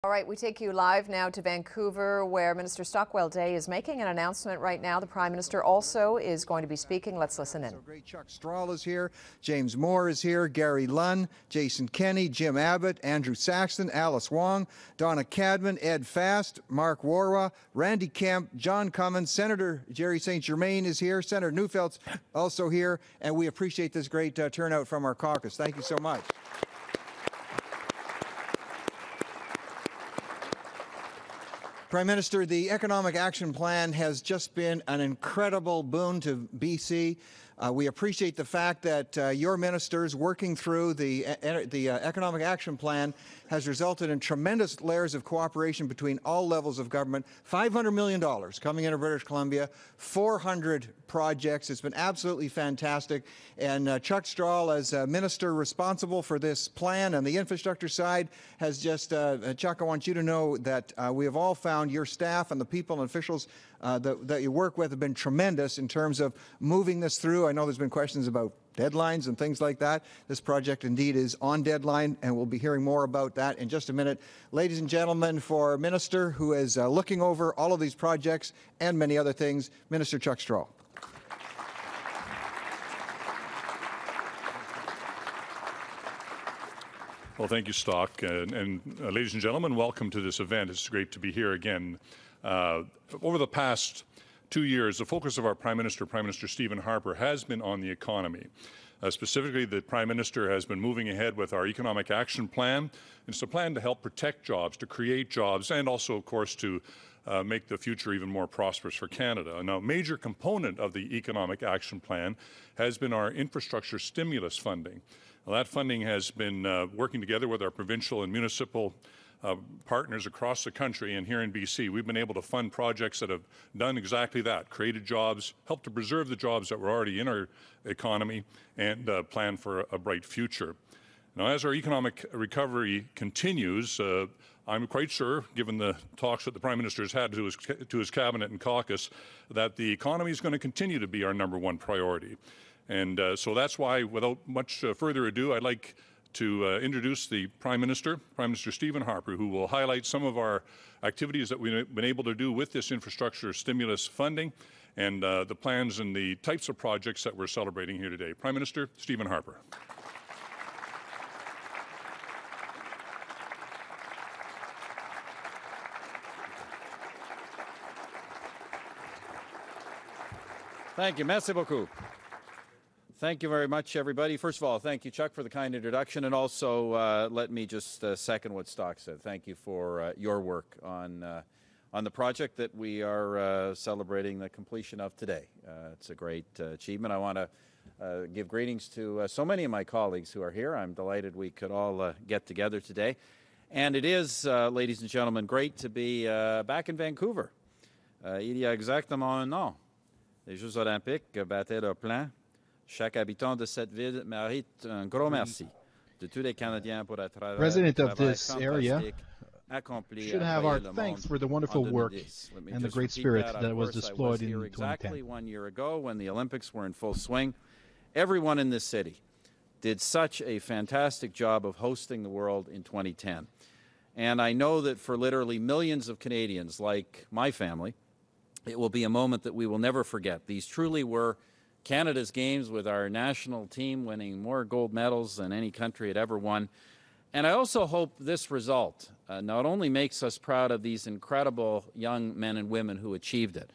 All right, we take you live now to Vancouver, where Minister Stockwell Day is making an announcement right now. The Prime Minister also is going to be speaking. Let's listen in. So great. Chuck Strahl is here. James Moore is here. Gary Lunn, Jason Kenney, Jim Abbott, Andrew Saxton, Alice Wong, Donna Cadman, Ed Fast, Mark Warwa, Randy Kemp, John Cummins, Senator Jerry St. Germain is here. Senator Neufeld's also here. And we appreciate this great turnout from our caucus. Thank you so much. Prime Minister, the Economic Action Plan has just been an incredible boon to BC. We appreciate the fact that your ministers working through the Economic Action Plan has resulted in tremendous layers of cooperation between all levels of government. $500 million coming into British Columbia, 400 projects. It's been absolutely fantastic. And Chuck Strahl, as minister responsible for this plan and the infrastructure side, has just, Chuck, I want you to know that we have all found your staff and the people and officials that you work with have been tremendous in terms of moving this through. I know there's been questions about deadlines and things like that. This project indeed is on deadline, and we'll be hearing more about that in just a minute. Ladies and gentlemen, for a minister who is looking over all of these projects and many other things, Minister Chuck Strahl. Well, thank you, Stock. And ladies and gentlemen, welcome to this event. It's great to be here again. Over the past 2 years, the focus of our Prime Minister Stephen Harper, has been on the economy. Specifically, the Prime Minister has been moving ahead with our Economic Action Plan. It's a plan to help protect jobs, to create jobs, and also, of course, to make the future even more prosperous for Canada. Now, a major component of the Economic Action Plan has been our infrastructure stimulus funding. Now, that funding has been working together with our provincial and municipal partners across the country, and here in BC, we've been able to fund projects that have done exactly that, created jobs, helped to preserve the jobs that were already in our economy, and plan for a bright future. Now, as our economic recovery continues, I'm quite sure, given the talks that the Prime Minister has had to his cabinet and caucus, that the economy is going to continue to be our #1 priority. And so that's why, without much further ado, I'd like to introduce the Prime Minister Stephen Harper, who will highlight some of our activities that we've been able to do with this infrastructure stimulus funding and the plans and the types of projects that we're celebrating here today. Prime Minister Stephen Harper. Thank you. Merci beaucoup. Thank you very much, everybody. First of all, thank you, Chuck, for the kind introduction, and also let me just second what Stock said. Thank you for your work on the project that we are celebrating the completion of today. It's a great achievement. I want to give greetings to so many of my colleagues who are here. I'm delighted we could all get together today. And it is, ladies and gentlemen, great to be back in Vancouver. Il y a exactement un an, les Jeux olympiques battaient leur plein. Chaque habitant de cette ville mérite un gros merci de tous les Canadiens pour le travail. Resident of this area should have our thanks for the wonderful work and the great spirit that was displayed in 2010. Exactly 1 year ago, when the Olympics were in full swing, everyone in this city did such a fantastic job of hosting the world in 2010. And I know that for literally millions of Canadians, like my family, it will be a moment that we will never forget. These truly were Canada's games, with our national team winning more gold medals than any country had ever won. And I also hope this result not only makes us proud of these incredible young men and women who achieved it,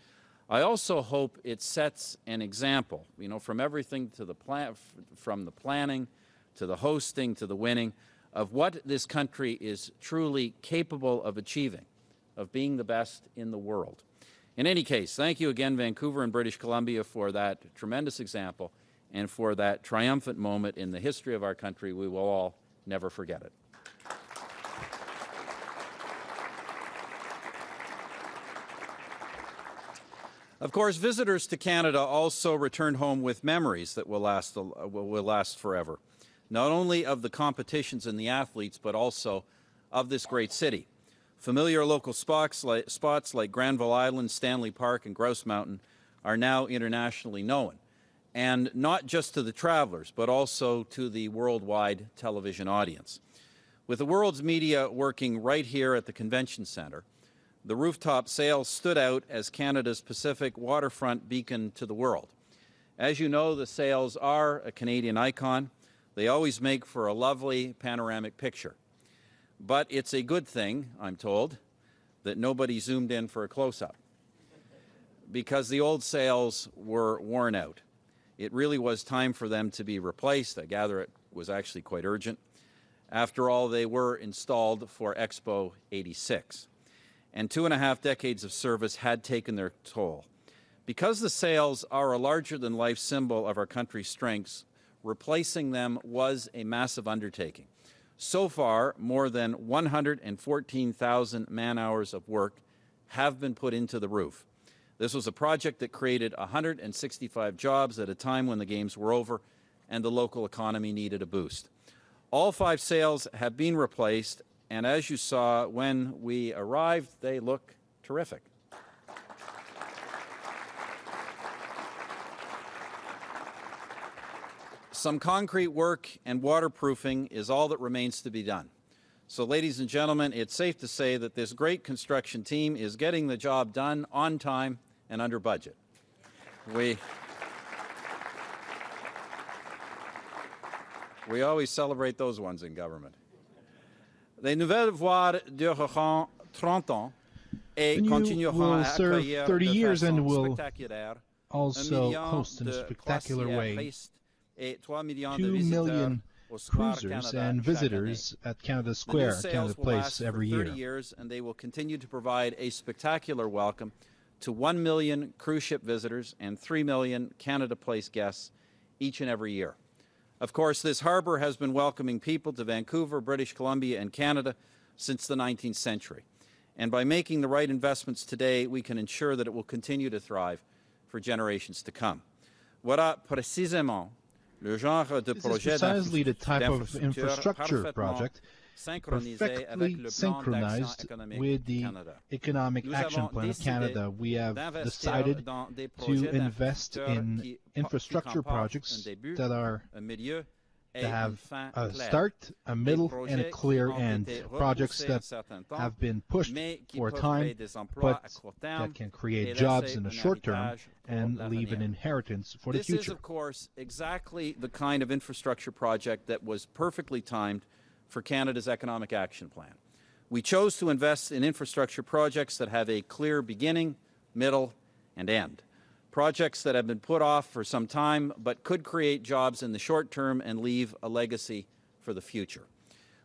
I also hope it sets an example, you know, from everything to the from the planning to the hosting to the winning, of what this country is truly capable of achieving, of being the best in the world. In any case, thank you again, Vancouver and British Columbia, for that tremendous example and for that triumphant moment in the history of our country. We will all never forget it. Of course, visitors to Canada also return home with memories that will last forever, not only of the competitions and the athletes, but also of this great city. Familiar local spots like Granville Island, Stanley Park, and Grouse Mountain are now internationally known, and not just to the travelers, but also to the worldwide television audience. With the world's media working right here at the Convention Centre, the rooftop sail stood out as Canada's Pacific waterfront beacon to the world. As you know, the sails are a Canadian icon. They always make for a lovely panoramic picture. But it's a good thing, I'm told, that nobody zoomed in for a close-up, because the old sails were worn out. It really was time for them to be replaced. I gather it was actually quite urgent. After all, they were installed for Expo 86. And 2.5 decades of service had taken their toll. Because the sails are a larger-than-life symbol of our country's strengths, replacing them was a massive undertaking. So far, more than 114,000 man-hours of work have been put into the roof. This was a project that created 165 jobs at a time when the games were over and the local economy needed a boost. All 5 sails have been replaced, and as you saw when we arrived, they look terrific. Some concrete work and waterproofing is all that remains to be done. So, ladies and gentlemen, it's safe to say that this great construction team is getting the job done on time and under budget. We always celebrate those ones in government. Les nouvelles voies dureront 30 ans et continueront à accueillir 30 years de and façon will spectaculaire also host in a spectacular way 2 million cruisers and visitors at Canada Square, Canada Place, every year. 30 years, and they will continue to provide a spectacular welcome to 1 million cruise ship visitors and 3 million Canada Place guests each and every year. Of course, this harbour has been welcoming people to Vancouver, British Columbia, and Canada since the 19th century. And by making the right investments today, we can ensure that it will continue to thrive for generations to come. Voilà précisément le genre de This is projet precisely the type of infrastructure project perfectly synchronized with the Economic Action Plan of Canada. We have decided to invest in infrastructure projects that have a start, a middle, and a clear end. Projects that have been pushed for a time, but that can create jobs in the short term and leave an inheritance for the future. This is, of course, exactly the kind of infrastructure project that was perfectly timed for Canada's Economic Action Plan. We chose to invest in infrastructure projects that have a clear beginning, middle, and end. Projects that have been put off for some time but could create jobs in the short term and leave a legacy for the future.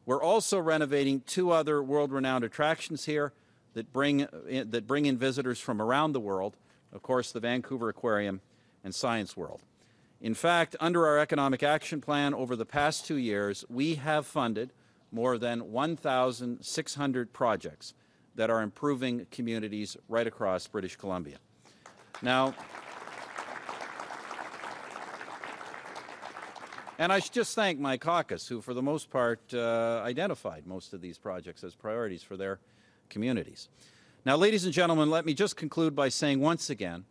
We're also renovating 2 other world-renowned attractions here that bring in visitors from around the world, of course, the Vancouver Aquarium and Science World. In fact, under our Economic Action Plan over the past 2 years, we have funded more than 1,600 projects that are improving communities right across British Columbia. Now, and I should just thank my caucus, who for the most part identified most of these projects as priorities for their communities. Now, ladies and gentlemen, let me just conclude by saying once again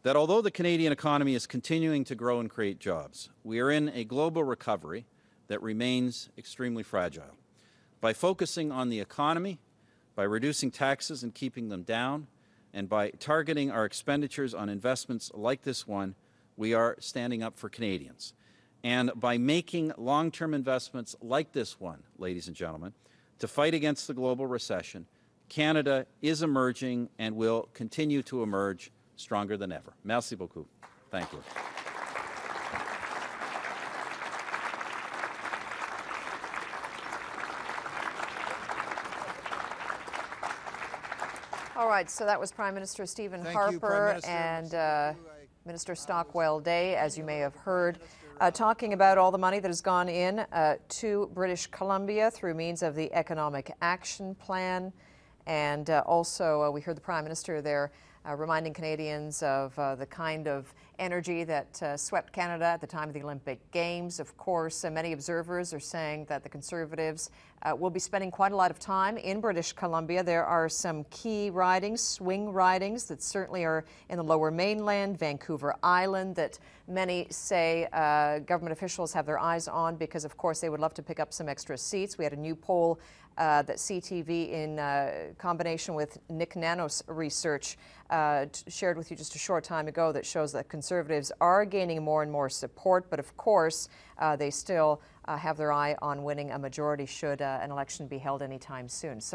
that although the Canadian economy is continuing to grow and create jobs, we are in a global recovery that remains extremely fragile. By focusing on the economy, by reducing taxes and keeping them down, and by targeting our expenditures on investments like this one, we are standing up for Canadians. And by making long-term investments like this one, ladies and gentlemen, to fight against the global recession, Canada is emerging and will continue to emerge stronger than ever. Merci beaucoup. Thank you. All right, so that was Prime Minister Stephen Harper and Minister Stockwell Day, as you may have heard, talking about all the money that has gone in to British Columbia through means of the Economic Action Plan. And also, we heard the Prime Minister there reminding Canadians of the kind of energy that swept Canada at the time of the Olympic Games. Of course, many observers are saying that the Conservatives will be spending quite a lot of time in British Columbia. There are some key ridings, swing ridings, that certainly are in the Lower Mainland, Vancouver Island, that many say government officials have their eyes on because, of course, they would love to pick up some extra seats. We had a new poll that CTV, in combination with Nick Nanos research, shared with you just a short time ago, that shows that Conservatives are gaining more and more support, but of course they still have their eye on winning a majority should an election be held anytime soon. So